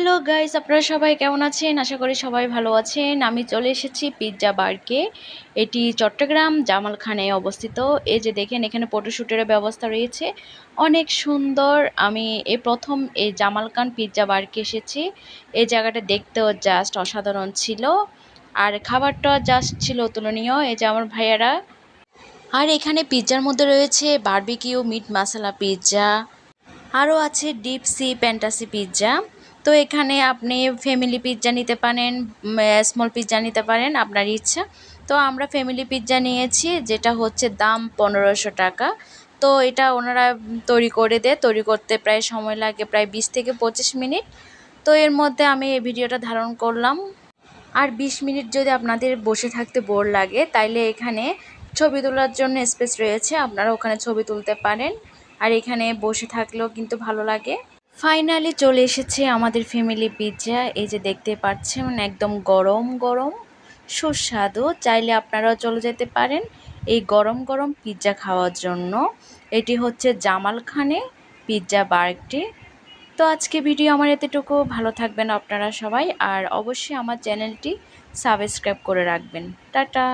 Hello guys, আপনারা সবাই কেমন আছেন? আশা করি সবাই ভালো আছেন। আমি চলে এসেছি পিৎজা বারকে। এটি চট্টগ্রাম জামালখানে অবস্থিত। এই যে দেখেন, এখানে ফটোশুটের ব্যবস্থা রয়েছে, অনেক সুন্দর। আমি এই প্রথম এই জামালখান পিৎজা বারকে এসেছি। এই জায়গাটা দেখতেও জাস্ট অসাধারণ ছিল, আর খাবারটা জাস্ট ছিল অতুলনীয়। এই যে আমার ভাইয়ারা। আর এখানে পিৎজার মধ্যে রয়েছে বারবিকিউ মিট মশলা পিৎজা, আরও আছে ডিপ সি ফ্যান্টাসি পিৎজা। তো এখানে আপনি ফ্যামিলি পিৎজা নিতে পারেন, স্মল পিৎজা নিতে পারেন, আপনার ইচ্ছা। তো আমরা ফ্যামিলি পিৎজা নিয়েছি, যেটা হচ্ছে দাম 1500 টাকা। তো এটা ওনারা তৈরি করে দেয়, তৈরি করতে প্রায় সময় লাগে প্রায় 20 থেকে 25 মিনিট। তো এর মধ্যে আমি এই ভিডিওটা ধারণ করলাম। আর 20 মিনিট যদি আপনাদের বসে থাকতে বোর লাগে, তাইলে এখানে ছবি তোলার জন্য স্পেস রয়েছে, আপনারা ওখানে ছবি তুলতে পারেন। আর এখানে বসে থাকলেও কিন্তু ভালো লাগে। ফাইনালি চলে এসেছে আমাদের ফ্যামিলি পিৎজা। এই যে দেখতে পাচ্ছেন, একদম গরম গরম, সুস্বাদু। চাইলে আপনারাও চলে যেতে পারেন এই গরম গরম পিৎজা খাওয়ার জন্য। এটি হচ্ছে জামালখানে পিৎজা বারটি। তো আজকে ভিডিও আমার এতটুকু। ভালো থাকবেন আপনারা সবাই, আর অবশ্যই আমার চ্যানেলটি সাবস্ক্রাইব করে রাখবেন। টাটা।